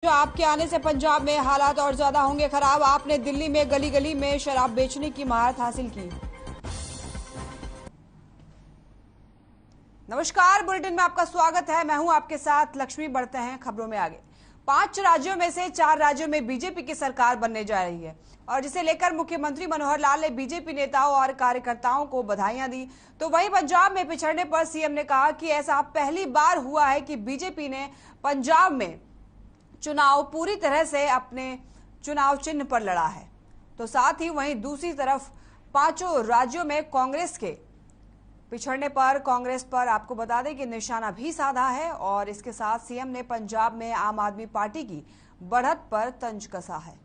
जो आपके आने से पंजाब में हालात और ज्यादा होंगे खराब। आपने दिल्ली में गली गली में शराब बेचने की महारत हासिल की। नमस्कार, बुलेटिन में आपका स्वागत है। मैं हूं आपके साथ लक्ष्मी। बढ़ते हैं खबरों में आगे। 5 राज्यों में से 4 राज्यों में बीजेपी की सरकार बनने जा रही है और जिसे लेकर मुख्यमंत्री मनोहर लाल ने बीजेपी नेताओं और कार्यकर्ताओं को बधाइयां दी। तो वहीं पंजाब में पिछड़ने पर सीएम ने कहा कि ऐसा पहली बार हुआ है कि बीजेपी ने पंजाब में चुनाव पूरी तरह से अपने चुनाव चिन्ह पर लड़ा है। तो साथ ही वहीं दूसरी तरफ 5 राज्यों में कांग्रेस के पिछड़ने पर कांग्रेस पर आपको बता दें कि निशाना भी साधा है और इसके साथ सीएम ने पंजाब में आम आदमी पार्टी की बढ़त पर तंज कसा है।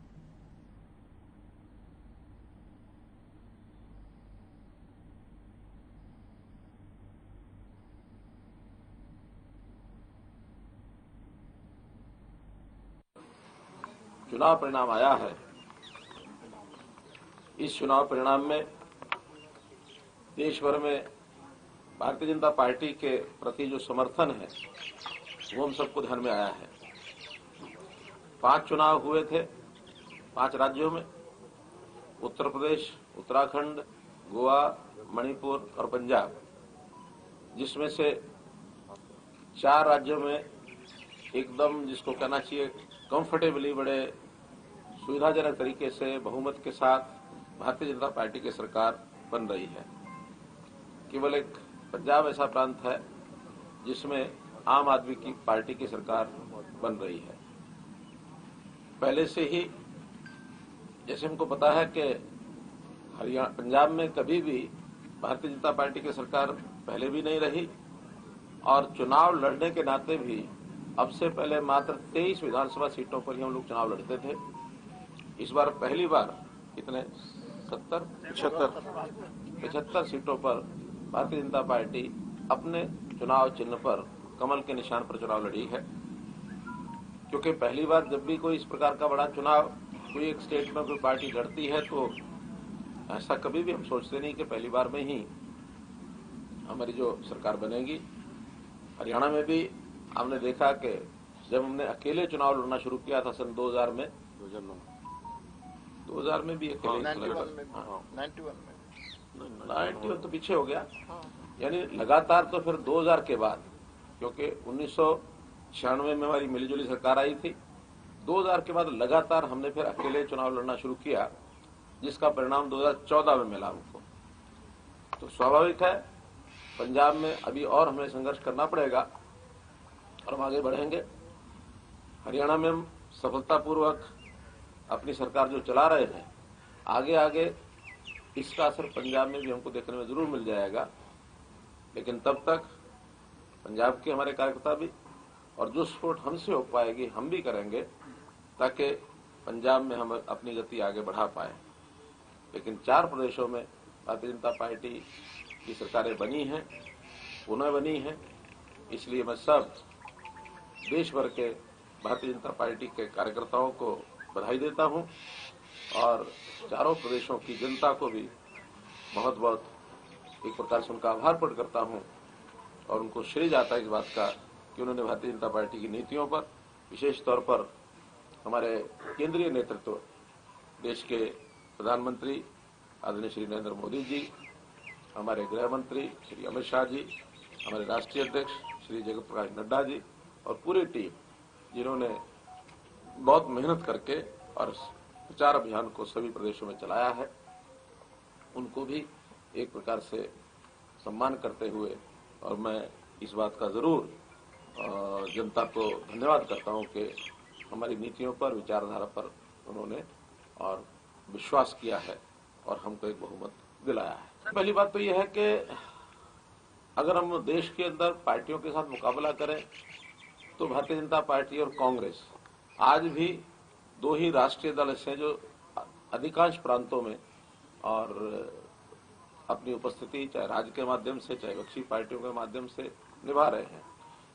चुनाव परिणाम आया है। इस चुनाव परिणाम में देश भर में भारतीय जनता पार्टी के प्रति जो समर्थन है वो हम सबको ध्यान में आया है। 5 चुनाव हुए थे 5 राज्यों में, उत्तर प्रदेश, उत्तराखंड, गोवा, मणिपुर और पंजाब, जिसमें से 4 राज्यों में एकदम जिसको कहना चाहिए कंफर्टेबली बड़े सुविधाजनक तरीके से बहुमत के साथ भारतीय जनता पार्टी की सरकार बन रही है। केवल एक पंजाब ऐसा प्रांत है जिसमें आम आदमी की पार्टी की सरकार बन रही है। पहले से ही जैसे हमको पता है कि हरियाणा, पंजाब में कभी भी भारतीय जनता पार्टी की सरकार पहले भी नहीं रही और चुनाव लड़ने के नाते भी अब से पहले मात्र 23 विधानसभा सीटों पर ही हम लोग चुनाव लड़ते थे। इस बार पहली बार कितने 75 सीटों पर भारतीय जनता पार्टी अपने चुनाव चिन्ह पर कमल के निशान पर चुनाव लड़ी है। क्योंकि पहली बार जब भी कोई इस प्रकार का बड़ा चुनाव कोई एक स्टेट में कोई पार्टी लड़ती है तो ऐसा कभी भी हम सोचते नहीं कि पहली बार में ही हमारी जो सरकार बनेगी। हरियाणा में भी हमने देखा कि जब हमने अकेले चुनाव लड़ना शुरू किया था सन 2000 में 2000 में भी अकेले 91 तो पीछे हो गया, यानी लगातार। तो फिर 2000 के बाद, क्योंकि 1996 में हमारी मिलीजुली सरकार आई थी, 2000 के बाद लगातार हमने फिर अकेले चुनाव लड़ना शुरू किया, जिसका परिणाम 2014 में मिला हमको। तो स्वाभाविक है पंजाब में अभी और हमें संघर्ष करना पड़ेगा और हम आगे बढ़ेंगे। हरियाणा में हम सफलतापूर्वक अपनी सरकार जो चला रहे हैं, आगे आगे इसका असर पंजाब में भी हमको देखने में जरूर मिल जाएगा। लेकिन तब तक पंजाब के हमारे कार्यकर्ता भी और जो सपोर्ट हमसे हो पाएगी हम भी करेंगे ताकि पंजाब में हम अपनी गति आगे बढ़ा पाए। लेकिन 4 प्रदेशों में भारतीय जनता पार्टी की सरकारें बनी हैं, पुनः बनी हैं, इसलिए मैं सब देश भर के भारतीय जनता पार्टी के कार्यकर्ताओं को बधाई देता हूं और चारों प्रदेशों की जनता को भी बहुत बहुत एक प्रकार से उनका आभार प्रकट करता हूं और उनको श्रेय जाता है इस बात का कि उन्होंने भारतीय जनता पार्टी की नीतियों पर, विशेष तौर पर हमारे केंद्रीय नेतृत्व, देश के प्रधानमंत्री आदरणीय श्री नरेंद्र मोदी जी, हमारे गृह मंत्री श्री अमित शाह जी, हमारे राष्ट्रीय अध्यक्ष श्री जगत प्रकाश नड्डा जी और पूरी टीम, जिन्होंने बहुत मेहनत करके और प्रचार अभियान को सभी प्रदेशों में चलाया है, उनको भी एक प्रकार से सम्मान करते हुए और मैं इस बात का जरूर जनता को धन्यवाद करता हूं कि हमारी नीतियों पर, विचारधारा पर उन्होंने और विश्वास किया है और हमको एक बहुमत दिलाया है। पहली बात तो यह है कि अगर हम देश के अंदर पार्टियों के साथ मुकाबला करें तो भारतीय जनता पार्टी और कांग्रेस आज भी 2 ही राष्ट्रीय दल हैं जो अधिकांश प्रांतों में और अपनी उपस्थिति चाहे राज्य के माध्यम से चाहे विपक्षी पार्टियों के माध्यम से निभा रहे हैं।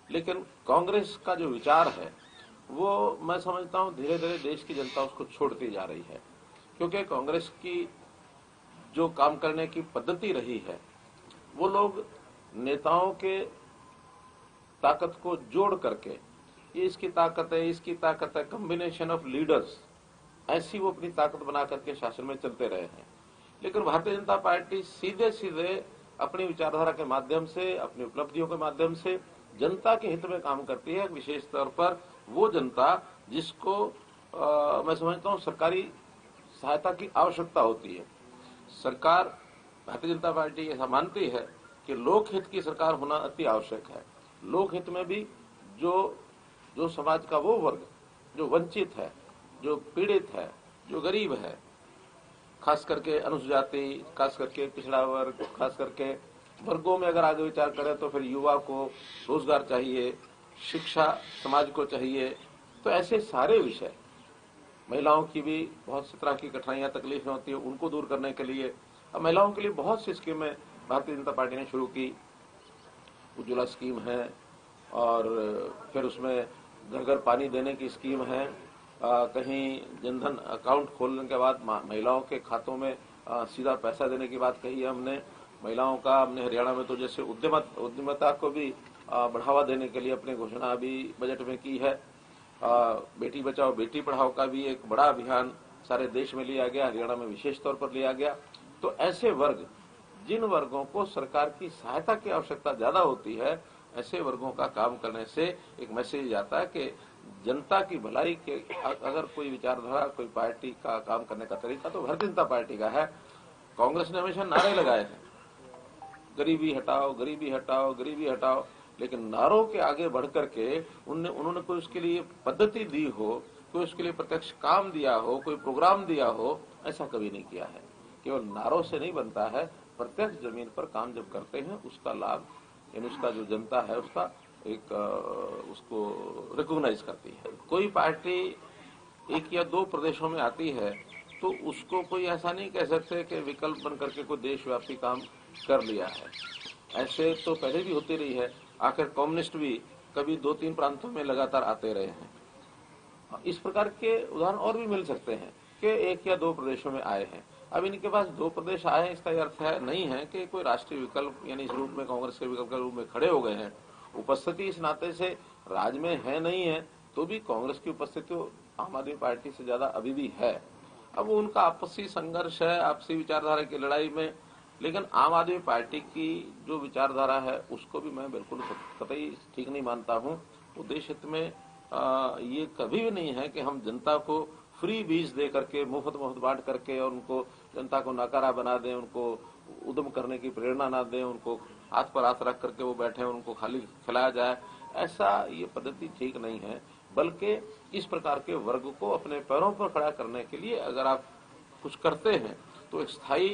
लेकिन कांग्रेस का जो विचार है वो मैं समझता हूं धीरे धीरे देश की जनता उसको छोड़ती जा रही है, क्योंकि कांग्रेस की जो काम करने की पद्धति रही है वो लोग नेताओं के ताकत को जोड़ करके ये इसकी ताकत है, इसकी ताकत है, कॉम्बिनेशन ऑफ लीडर्स, ऐसी वो अपनी ताकत बना करके शासन में चलते रहे हैं। लेकिन भारतीय जनता पार्टी सीधे सीधे अपनी विचारधारा के माध्यम से, अपनी उपलब्धियों के माध्यम से जनता के हित में काम करती है। विशेष तौर पर वो जनता जिसको मैं समझता हूँ सरकारी सहायता की आवश्यकता होती है। सरकार, भारतीय जनता पार्टी ऐसा मानती है कि लोकहित की सरकार होना अति आवश्यक है। लोकहित में भी जो समाज का वो वर्ग जो वंचित है, जो पीड़ित है, जो गरीब है, खास करके अनुसूचित जाति, खास करके पिछड़ा वर्ग, खास करके वर्गों में अगर आगे विचार करें तो फिर युवा को रोजगार चाहिए, शिक्षा समाज को चाहिए। तो ऐसे सारे विषय, महिलाओं की भी बहुत सी तरह की कठिनाइयां, तकलीफें होती है, उनको दूर करने के लिए अब महिलाओं के लिए बहुत सी स्कीमें भारतीय जनता पार्टी ने शुरू की। उज्ज्वला स्कीम है और फिर उसमें घर घर पानी देने की स्कीम है। कहीं जनधन अकाउंट खोलने के बाद महिलाओं के खातों में सीधा पैसा देने की बात कही है हमने। महिलाओं का हमने हरियाणा में तो जैसे उद्यमिता को भी बढ़ावा देने के लिए अपनी घोषणा अभी बजट में की है। बेटी बचाओ बेटी पढ़ाओ का भी एक बड़ा अभियान सारे देश में लिया गया, हरियाणा में विशेष तौर पर लिया गया। तो ऐसे वर्ग, जिन वर्गों को सरकार की सहायता की आवश्यकता ज्यादा होती है, ऐसे वर्गों का काम करने से एक मैसेज आता है कि जनता की भलाई के अगर कोई विचारधारा, कोई पार्टी का काम करने का तरीका तो भारतीय जनता पार्टी का है। कांग्रेस ने हमेशा नारे लगाए हैं, गरीबी हटाओ, गरीबी हटाओ, गरीबी हटाओ, लेकिन नारों के आगे बढ़ करके उन्होंने कोई उसके लिए पद्धति दी हो, कोई उसके लिए प्रत्यक्ष काम दिया हो, कोई प्रोग्राम दिया हो, ऐसा कभी नहीं किया है। केवल नारों से नहीं बनता है, प्रत्यक्ष जमीन पर काम जब करते हैं उसका लाभ, यानी उसका जो जनता है उसका एक उसको रिकॉग्नाइज करती है। कोई पार्टी एक या दो प्रदेशों में आती है तो उसको कोई ऐसा नहीं कह सकते कि विकल्प बन करके कोई देशव्यापी काम कर लिया है। ऐसे तो पहले भी होती रही है। आखिर कम्युनिस्ट भी कभी 2-3 प्रांतों में लगातार आते रहे हैं। इस प्रकार के उदाहरण और भी मिल सकते हैं कि एक या दो प्रदेशों में आए हैं। अब इनके पास 2 प्रदेश आए हैं, इसका अर्थ है नहीं है कि कोई राष्ट्रीय विकल्प यानी इस रूप में कांग्रेस के विकल्प के रूप में खड़े हो गए हैं। उपस्थिति इस नाते से राज्य में है नहीं है, तो भी कांग्रेस की उपस्थिति आम आदमी पार्टी से ज्यादा अभी भी है। अब वो उनका आपसी संघर्ष है, आपसी विचारधारा की लड़ाई में। लेकिन आम आदमी पार्टी की जो विचारधारा है उसको भी मैं बिल्कुल कतई ठीक नहीं मानता हूँ। वो देश हित में ये कभी भी नहीं है कि हम जनता को फ्री बीज दे करके, मुफ्त बांट करके और उनको जनता को नाकारा बना दें, उनको उद्यम करने की प्रेरणा ना दें, उनको हाथ पर हाथ रख करके वो बैठे, उनको खाली खिलाया जाए। ऐसा ये पद्धति ठीक नहीं है। बल्कि इस प्रकार के वर्ग को अपने पैरों पर खड़ा करने के लिए अगर आप कुछ करते हैं तो एक स्थायी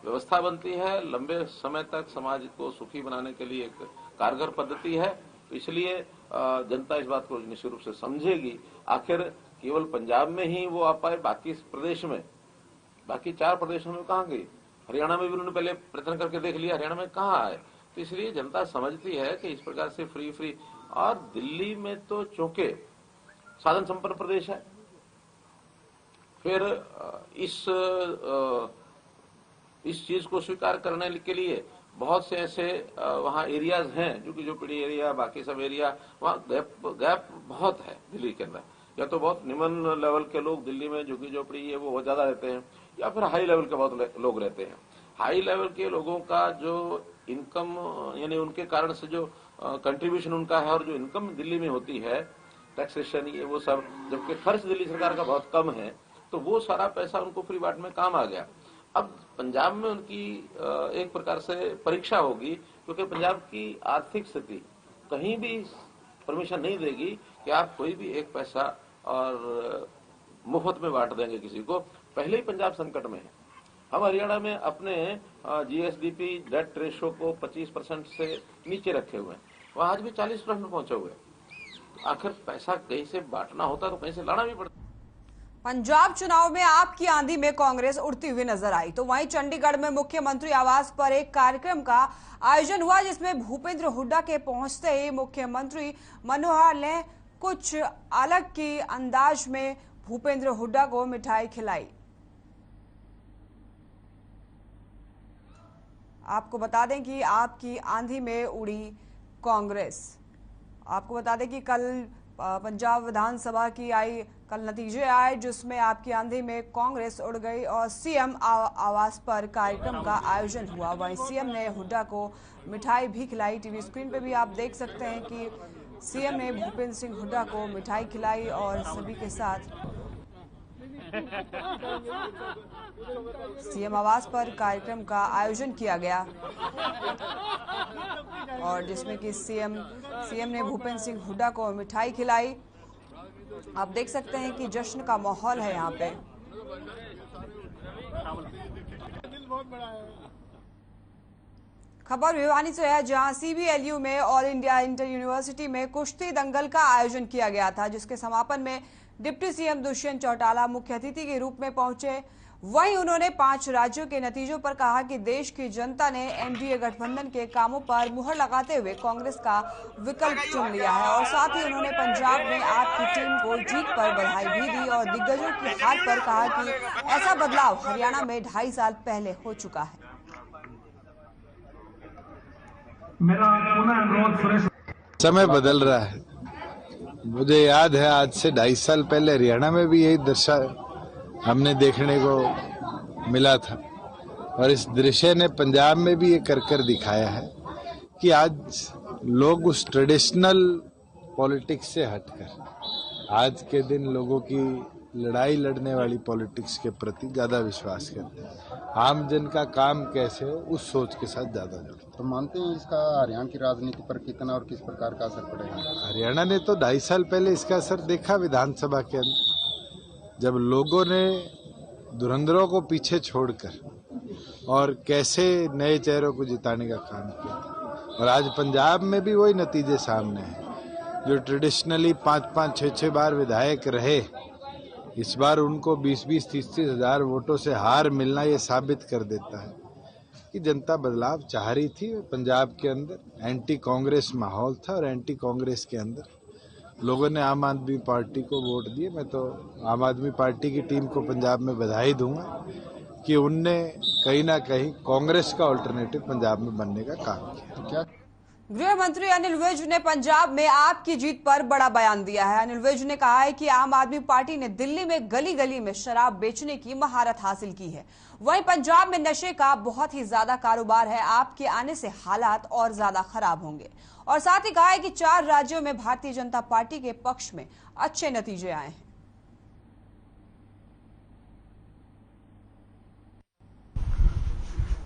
व्यवस्था बनती है, लंबे समय तक समाज को सुखी बनाने के लिए एक कारगर पद्धति है। तो इसलिए जनता इस बात को निश्चित रूप से समझेगी। आखिर केवल पंजाब में ही वो आ पाए, बाकी प्रदेश में, बाकी 4 प्रदेशों में कहाँ गई? हरियाणा में भी उन्होंने पहले प्रयत्न करके देख लिया, हरियाणा में कहाँ आए। तो इसलिए जनता समझती है कि इस प्रकार से फ्री और दिल्ली में तो चूंकि साधन संपन्न प्रदेश है, फिर इस चीज को स्वीकार करने के लिए बहुत से ऐसे वहाँ एरियाज हैं, झुग्गी-झोपड़ी एरिया, बाकी सब एरिया, वहाँ गैप बहुत है दिल्ली के अंदर। या तो बहुत निम्न लेवल के लोग दिल्ली में झुग्गी-झोपड़ी है वो बहुत ज्यादा रहते हैं, या फिर हाई लेवल के बहुत लोग रहते हैं। हाई लेवल के लोगों का जो इनकम यानी उनके कारण से जो कंट्रीब्यूशन उनका है और जो इनकम दिल्ली में होती है, टैक्सेशन ये वो सब, जबकि खर्च दिल्ली सरकार का बहुत कम है, तो वो सारा पैसा उनको फ्री बांट में काम आ गया। अब पंजाब में उनकी एक प्रकार से परीक्षा होगी, क्योंकि पंजाब की आर्थिक स्थिति कहीं भी परमिशन नहीं देगी कि आप कोई भी एक पैसा और मुफ्त में बांट देंगे किसी को। पहले ही पंजाब संकट में है। हम हरियाणा में अपने जीएसडीपी डेट रेशो को 25% से नीचे रखे हुए हैं, वहां आज भी 40% पहुंचे हुए। आखिर पैसा कहीं से बांटना होता तो कहीं से लाना भी पड़ता। पंजाब चुनाव में आपकी आंधी में कांग्रेस उड़ती हुई नजर आई, तो वहीं चंडीगढ़ में मुख्यमंत्री आवास पर एक कार्यक्रम का आयोजन हुआ, जिसमें भूपेंद्र हुड्डा के पहुंचते ही मुख्यमंत्री मनोहर ने कुछ अलग के अंदाज में भूपेंद्र हुड्डा को मिठाई खिलाई। आपको बता दें कि आपकी आंधी में उड़ी कांग्रेस। आपको बता दें कि कल पंजाब विधानसभा की आई कल नतीजे आए, जिसमें आपकी आंधी में कांग्रेस उड़ गई और सीएम आवास पर कार्यक्रम का आयोजन हुआ। वहीं सीएम ने हुड्डा को मिठाई भी खिलाई। टीवी स्क्रीन पे भी आप देख सकते हैं कि सीएम ने भूपेंद्र सिंह हुड्डा को मिठाई खिलाई और सभी के साथ सीएम आवास पर कार्यक्रम का आयोजन किया गया और जिसमें कि सीएम ने भूपेंद्र सिंह हुड्डा को मिठाई खिलाई। आप देख सकते हैं कि जश्न का माहौल है यहाँ पे। खबर भिवानी से है, जहां सीबीएलयू में ऑल इंडिया इंटर यूनिवर्सिटी में कुश्ती दंगल का आयोजन किया गया था, जिसके समापन में डिप्टी सीएम दुष्यंत चौटाला मुख्य अतिथि के रूप में पहुंचे। वहीं उन्होंने 5 राज्यों के नतीजों पर कहा कि देश की जनता ने एनडीए गठबंधन के कामों पर मुहर लगाते हुए कांग्रेस का विकल्प चुन लिया है और साथ ही उन्होंने पंजाब में आपकी टीम को जीत पर बधाई भी दी और दिग्गजों की हार पर कहा कि ऐसा बदलाव हरियाणा में 2.5 साल पहले हो चुका है। मेरा पुनः अनुरोध सुरेश। समय बदल रहा है। मुझे याद है आज से 2.5 साल पहले हरियाणा में भी यही दृश्य हमने देखने को मिला था और इस दृश्य ने पंजाब में भी ये कर दिखाया है कि आज लोग उस ट्रेडिशनल पॉलिटिक्स से हटकर आज के दिन लोगों की लड़ाई लड़ने वाली पॉलिटिक्स के प्रति ज्यादा विश्वास करते हैं। आम जन का काम कैसे हो उस सोच के साथ ज्यादा जुड़ते। तो मानते हैं इसका हरियाणा की राजनीति पर कितना और किस प्रकार का असर पड़ेगा? हरियाणा ने तो 2.5 साल पहले इसका असर देखा विधानसभा के अंदर, जब लोगों ने धुरंधरों को पीछे छोड़कर और कैसे नए चेहरों को जिताने का काम किया। और आज पंजाब में भी वही नतीजे सामने हैं। जो ट्रेडिशनली 5-5, 6-6 बार विधायक रहे, इस बार उनको 20-20, 30-30 हजार वोटों से हार मिलना ये साबित कर देता है कि जनता बदलाव चाह रही थी। पंजाब के अंदर एंटी कांग्रेस माहौल था और एंटी कांग्रेस के अंदर लोगों ने आम आदमी पार्टी को वोट दिए। मैं तो आम आदमी पार्टी की टीम को पंजाब में बधाई दूंगा कि उनने कहीं ना कहीं कांग्रेस का अल्टरनेटिव पंजाब में बनने का काम किया। तो क्या गृह मंत्री अनिल विज ने पंजाब में आपकी जीत पर बड़ा बयान दिया है। अनिल विज ने कहा है कि आम आदमी पार्टी ने दिल्ली में गली गली में शराब बेचने की महारत हासिल की है। वहीं पंजाब में नशे का बहुत ही ज्यादा कारोबार है। आपके आने से हालात और ज्यादा खराब होंगे और साथ ही कहा है कि 4 राज्यों में भारतीय जनता पार्टी के पक्ष में अच्छे नतीजे आए हैं।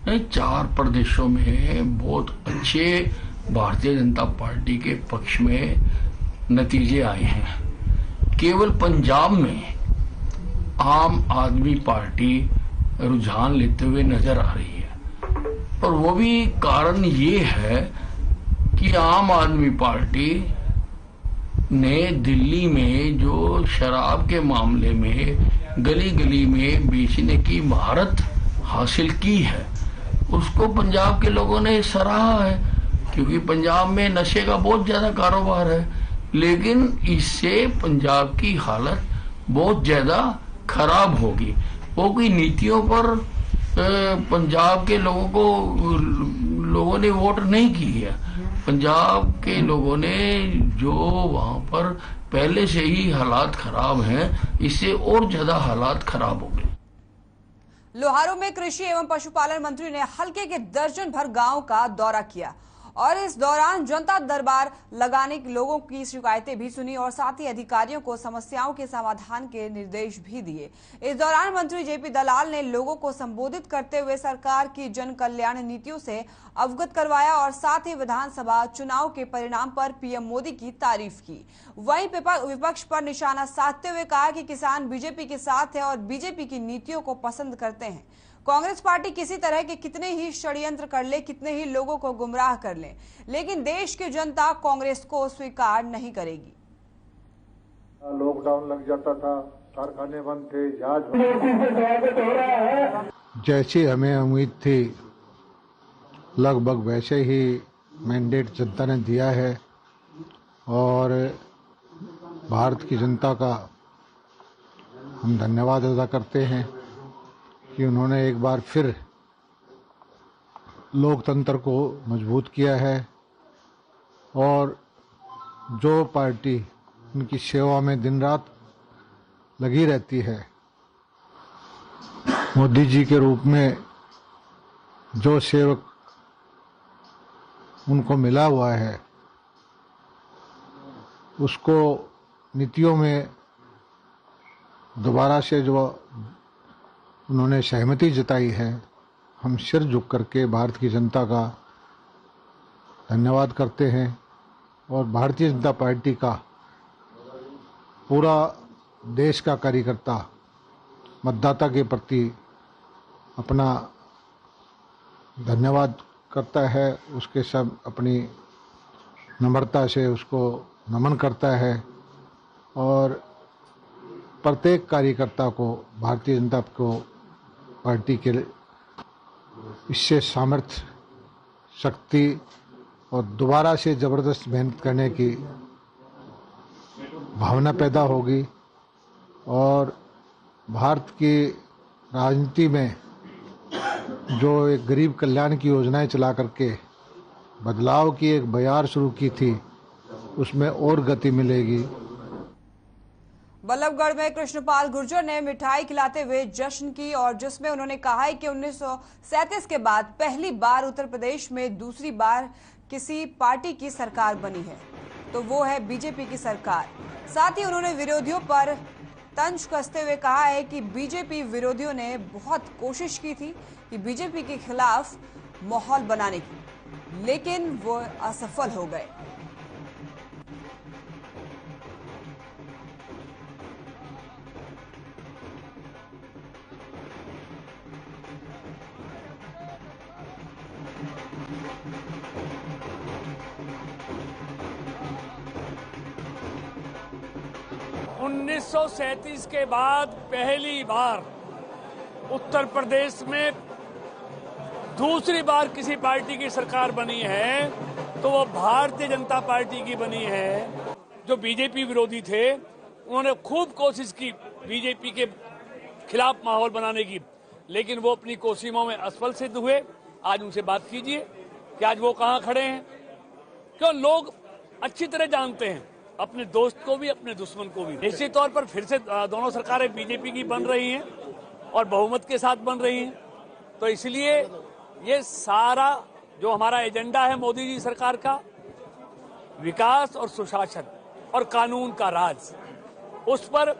नहीं, 4 प्रदेशों में बहुत अच्छे भारतीय जनता पार्टी के पक्ष में नतीजे आए हैं। केवल पंजाब में आम आदमी पार्टी रुझान लेते हुए नजर आ रही है और वो भी कारण ये है कि आम आदमी पार्टी ने दिल्ली में जो शराब के मामले में गली गली में बेचने की महारत हासिल की है, उसको पंजाब के लोगों ने सराहा है, क्योंकि पंजाब में नशे का बहुत ज्यादा कारोबार है। लेकिन इससे पंजाब की हालत बहुत ज्यादा खराब होगी। वो कोई नीतियों पर पंजाब के लोगों ने वोट नहीं की है। पंजाब के लोगों ने जो वहां पर पहले से ही हालात खराब हैं, इससे और ज्यादा हालात खराब हो गए। लोहारू में कृषि एवं पशुपालन मंत्री ने हल्के के दर्जन भर गांव का दौरा किया और इस दौरान जनता दरबार लगाने लोगों की शिकायतें भी सुनी और साथ ही अधिकारियों को समस्याओं के समाधान के निर्देश भी दिए। इस दौरान मंत्री जेपी दलाल ने लोगों को संबोधित करते हुए सरकार की जन कल्याण नीतियों से अवगत करवाया और साथ ही विधानसभा चुनाव के परिणाम पर पीएम मोदी की तारीफ की। वहीं विपक्ष पर निशाना साधते हुए कहा कि किसान बीजेपी के साथ है और बीजेपी की नीतियों को पसंद करते हैं। कांग्रेस पार्टी किसी तरह के कितने ही षड्यंत्र कर ले, कितने ही लोगों को गुमराह कर ले, लेकिन देश की जनता कांग्रेस को स्वीकार नहीं करेगी। लॉकडाउन लग जाता था, कारखाने बंद थे, जहाज जैसी हमें उम्मीद थी लगभग वैसे ही मैंडेट जनता ने दिया है और भारत की जनता का हम धन्यवाद अदा करते हैं कि उन्होंने एक बार फिर लोकतंत्र को मजबूत किया है और जो पार्टी उनकी सेवा में दिन रात लगी रहती है। मोदी जी के रूप में जो सेवक उनको मिला हुआ है, उसको नीतियों में दोबारा से जो उन्होंने सहमति जताई है, हम सिर झुक करके भारत की जनता का धन्यवाद करते हैं और भारतीय जनता पार्टी का पूरा देश का कार्यकर्ता मतदाता के प्रति अपना धन्यवाद करता है, उसके सब अपनी नम्रता से उसको नमन करता है और प्रत्येक कार्यकर्ता को भारतीय जनता पार्टी के इससे सामर्थ्य, शक्ति और दोबारा से ज़बरदस्त मेहनत करने की भावना पैदा होगी और भारत की राजनीति में जो एक गरीब कल्याण की योजनाएं चला करके बदलाव की एक बयार शुरू की थी, उसमें और गति मिलेगी। बल्लभगढ़ में कृष्णपाल गुर्जर ने मिठाई खिलाते हुए जश्न की और जिसमें उन्होंने कहा है कि 1937 के बाद पहली बार उत्तर प्रदेश में दूसरी बार किसी पार्टी की सरकार बनी है तो वो है बीजेपी की सरकार। साथ ही उन्होंने विरोधियों पर तंज कसते हुए कहा है कि बीजेपी विरोधियों ने बहुत कोशिश की थी कि बीजेपी के खिलाफ माहौल बनाने की, लेकिन वो असफल हो गए। उन्नीस के बाद पहली बार उत्तर प्रदेश में दूसरी बार किसी पार्टी की सरकार बनी है तो वो भारतीय जनता पार्टी की बनी है। जो बीजेपी विरोधी थे उन्होंने खूब कोशिश की बीजेपी के खिलाफ माहौल बनाने की, लेकिन वो अपनी कोशिशों में असफल सिद्ध हुए। आज उनसे बात कीजिए कि आज वो कहां खड़े हैं। क्यों लोग अच्छी तरह जानते हैं अपने दोस्त को भी अपने दुश्मन को भी। निश्चित तौर पर फिर से दोनों सरकारें बीजेपी की बन रही हैं और बहुमत के साथ बन रही हैं, तो इसलिए ये सारा जो हमारा एजेंडा है मोदी जी सरकार का, विकास और सुशासन और कानून का राज, उस पर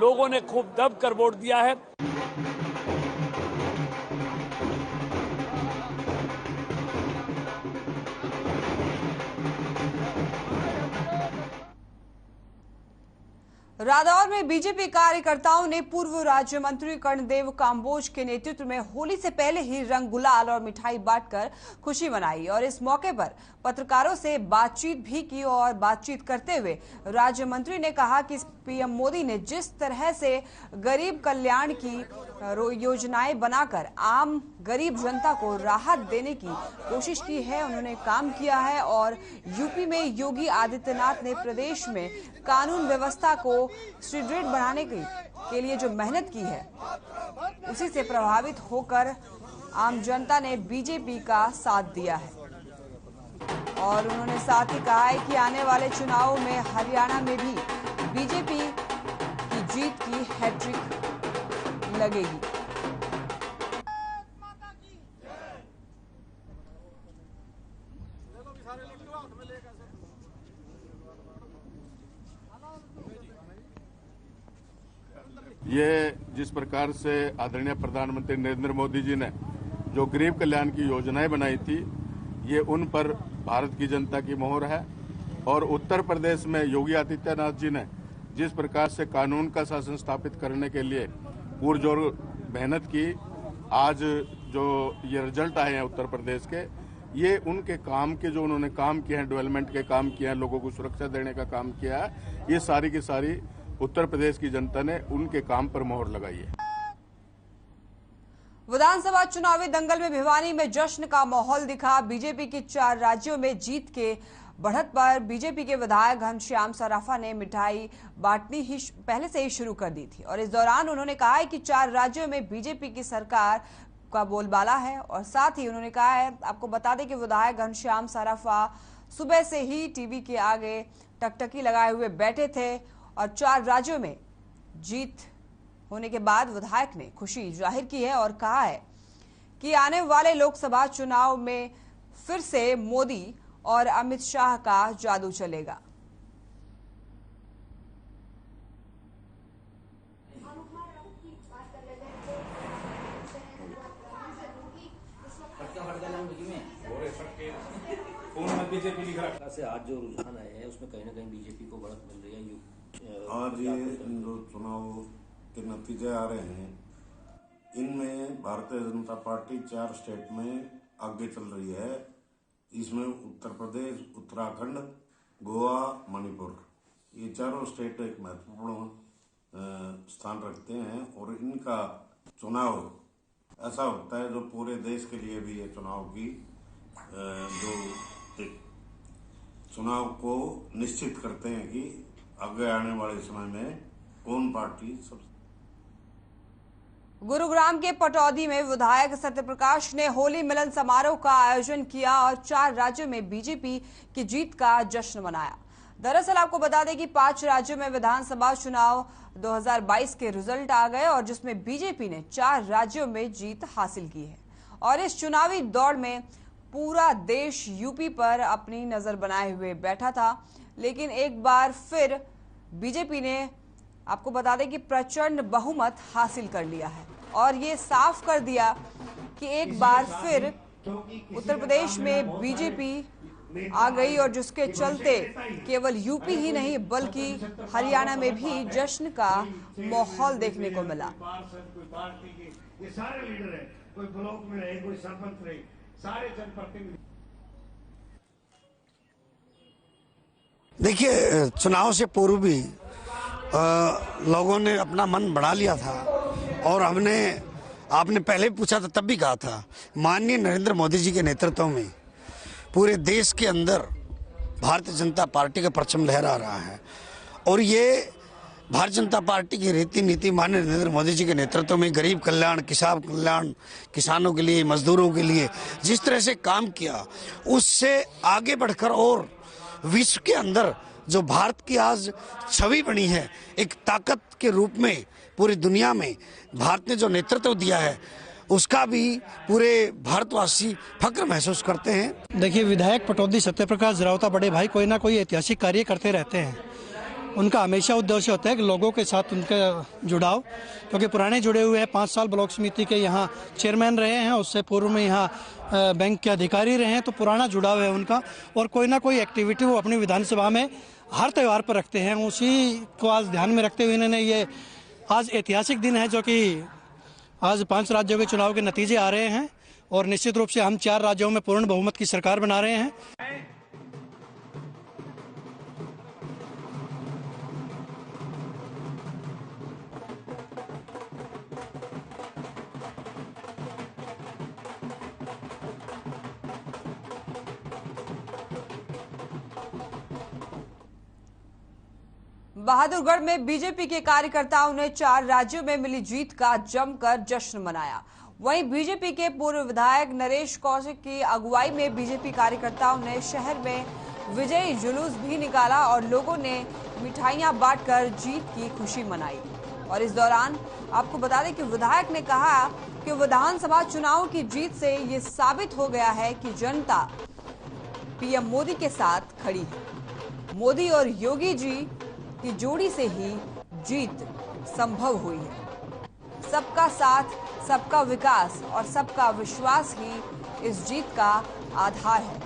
लोगों ने खूब दब कर वोट दिया है। रादौर में बीजेपी कार्यकर्ताओं ने पूर्व राज्य मंत्री कर्णदेव काम्बोज के नेतृत्व में होली से पहले ही रंग गुलाल और मिठाई बांटकर खुशी मनाई और इस मौके पर पत्रकारों से बातचीत भी की और बातचीत करते हुए राज्य मंत्री ने कहा कि पीएम मोदी ने जिस तरह से गरीब कल्याण की योजनाएं बनाकर आम गरीब जनता को राहत देने की कोशिश की है, उन्होंने काम किया है और यूपी में योगी आदित्यनाथ ने प्रदेश में कानून व्यवस्था को सुदृढ़ बनाने के लिए जो मेहनत की है उसी से प्रभावित होकर आम जनता ने बीजेपी का साथ दिया है। और उन्होंने साथ ही कहा है कि आने वाले चुनावों में हरियाणा में भी बीजेपी की जीत की हैट्रिक लगेगी। ये जिस प्रकार से आदरणीय प्रधानमंत्री नरेंद्र मोदी जी ने जो गरीब कल्याण की योजनाएं बनाई थी, ये उन पर भारत की जनता की मोहर है। और उत्तर प्रदेश में योगी आदित्यनाथ जी ने जिस प्रकार से कानून का शासन स्थापित करने के लिए पुरजोर मेहनत की, आज जो ये रिजल्ट आए हैं उत्तर प्रदेश के, ये उनके काम के जो उन्होंने काम किए हैं, डेवलपमेंट के काम किए हैं, लोगों को सुरक्षा देने का काम किया है, ये सारी की सारी उत्तर प्रदेश की जनता ने उनके काम पर मोहर लगाई है। विधानसभा चुनावी दंगल में भिवानी में जश्न का माहौल दिखा। बीजेपी की 4 राज्यों में जीत के बढ़त पर बीजेपी के विधायक घनश्याम सराफा ने मिठाई बांटनी ही पहले से ही शुरू कर दी थी और इस दौरान उन्होंने कहा है कि 4 राज्यों में बीजेपी की सरकार का बोलबाला है और साथ ही उन्होंने कहा है, आपको बता दें कि विधायक घनश्याम सराफा सुबह से ही टीवी के आगे टकटकी लगाए हुए बैठे थे और 4 राज्यों में जीत होने के बाद विधायक ने खुशी जाहिर की है और कहा है कि आने वाले लोकसभा चुनाव में फिर से मोदी और अमित शाह का जादू चलेगा। से आज जो रुझान आए हैं उसमें कहीं ना कहीं बीजेपी को बढ़त मिल रही है। आज ये जो चुनाव के नतीजे आ रहे हैं इनमें भारतीय जनता पार्टी 4 स्टेट में आगे चल रही है। इसमें उत्तर प्रदेश, उत्तराखंड, गोवा, मणिपुर, ये चारों स्टेट एक महत्वपूर्ण स्थान रखते हैं और इनका चुनाव ऐसा होता है जो पूरे देश के लिए भी ये चुनाव की जो चुनाव को निश्चित करते हैं कि आगे आने वाले समय में कौन पार्टी सबसे। गुरुग्राम के पटौदी में विधायक सत्यप्रकाश ने होली मिलन समारोह का आयोजन किया और 4 राज्यों में बीजेपी की जीत का जश्न मनाया। दरअसल आपको बता दें कि 5 राज्यों में विधानसभा चुनाव 2022 के रिजल्ट आ गए और जिसमें बीजेपी ने 4 राज्यों में जीत हासिल की है और इस चुनावी दौड़ में पूरा देश यूपी पर अपनी नजर बनाए हुए बैठा था। लेकिन एक बार फिर बीजेपी ने आपको बता दें कि प्रचंड बहुमत हासिल कर लिया है और ये साफ कर दिया कि एक बार फिर उत्तर प्रदेश में बीजेपी आ गई और जिसके चलते केवल यूपी ही नहीं बल्कि हरियाणा में भी जश्न का माहौल देखने को मिला। ये सारे लीडर है, कोई ब्लॉक में रहे, कोई सरपंच रहे, सारे जनप्रतिनिधि। देखिए, चुनाव से पूर्व भी लोगों ने अपना मन बढ़ा लिया था और आपने पहले पूछा था तब भी कहा था माननीय नरेंद्र मोदी जी के नेतृत्व में पूरे देश के अंदर भारतीय जनता पार्टी का परचम लहरा रहा है और ये भारतीय जनता पार्टी की रीति नीति माननीय नरेंद्र मोदी जी के नेतृत्व में गरीब कल्याण, किसान कल्याण, किसानों के लिए, मजदूरों के लिए जिस तरह से काम किया उससे आगे बढ़कर और विश्व के अंदर जो भारत की आज छवि बनी है एक ताकत के रूप में पूरी दुनिया में भारत ने जो नेतृत्व दिया है उसका भी पूरे भारतवासी फक्र महसूस करते हैं। देखिए, विधायक पटौदी सत्यप्रकाश जरावता बड़े भाई कोई ना कोई ऐतिहासिक कार्य करते रहते हैं। उनका हमेशा उद्देश्य होता है कि लोगों के साथ उनका जुड़ाव, क्योंकि पुराने जुड़े हुए हैं। 5 साल ब्लॉक समिति के यहाँ चेयरमैन रहे हैं, उससे पूर्व में यहाँ बैंक के अधिकारी रहे हैं, तो पुराना जुड़ाव है उनका और कोई ना कोई एक्टिविटी वो अपनी विधानसभा में हर त्यौहार पर रखते हैं। उसी को आज ध्यान में रखते हुए इन्होंने ये आज ऐतिहासिक दिन है जो कि आज 5 राज्यों के चुनाव के नतीजे आ रहे हैं और निश्चित रूप से हम 4 राज्यों में पूर्ण बहुमत की सरकार बना रहे हैं। बहादुरगढ़ में बीजेपी के कार्यकर्ताओं ने 4 राज्यों में मिली जीत का जमकर जश्न मनाया। वहीं बीजेपी के पूर्व विधायक नरेश कौशिक की अगुवाई में बीजेपी कार्यकर्ताओं ने शहर में विजयी जुलूस भी निकाला और लोगों ने मिठाइयां बांटकर जीत की खुशी मनाई। और इस दौरान आपको बता दें कि विधायक ने कहा कि विधानसभा चुनाव की जीत से ये साबित हो गया है कि जनता पीएम मोदी के साथ खड़ी है। मोदी और योगी जी की जोड़ी से ही जीत संभव हुई है। सबका साथ, सबका विकास और सबका विश्वास ही इस जीत का आधार है।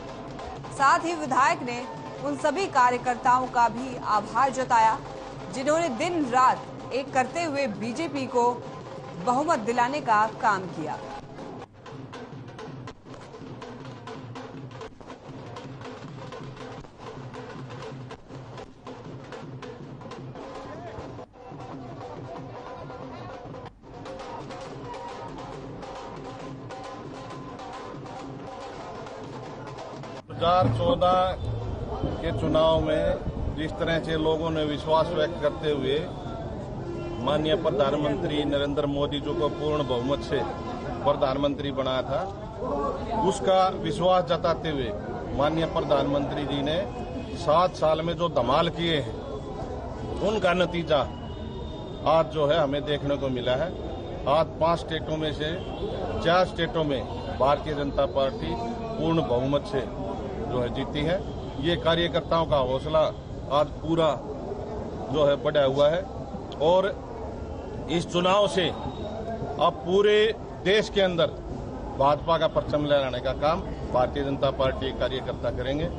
साथ ही विधायक ने उन सभी कार्यकर्ताओं का भी आभार जताया जिन्होंने दिन रात एक करते हुए बीजेपी को बहुमत दिलाने का काम किया। के चुनाव में जिस तरह से लोगों ने विश्वास व्यक्त करते हुए माननीय प्रधानमंत्री नरेंद्र मोदी जी को पूर्ण बहुमत से प्रधानमंत्री बनाया था, उसका विश्वास जताते हुए माननीय प्रधानमंत्री जी ने 7 साल में जो धमाल किए हैं उनका नतीजा आज जो है हमें देखने को मिला है। आज 5 स्टेटों में से 4 स्टेटों में भारतीय जनता पार्टी पूर्ण बहुमत से जो है जीती है। ये कार्यकर्ताओं का हौसला आज पूरा जो है बढ़ा हुआ है और इस चुनाव से अब पूरे देश के अंदर भाजपा का परचम लहराने का काम भारतीय जनता पार्टी के कार्यकर्ता करेंगे।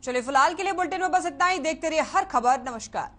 चलिए फिलहाल के लिए बुलेटिन में बस इतना ही। देखते रहिए हर खबर। नमस्कार।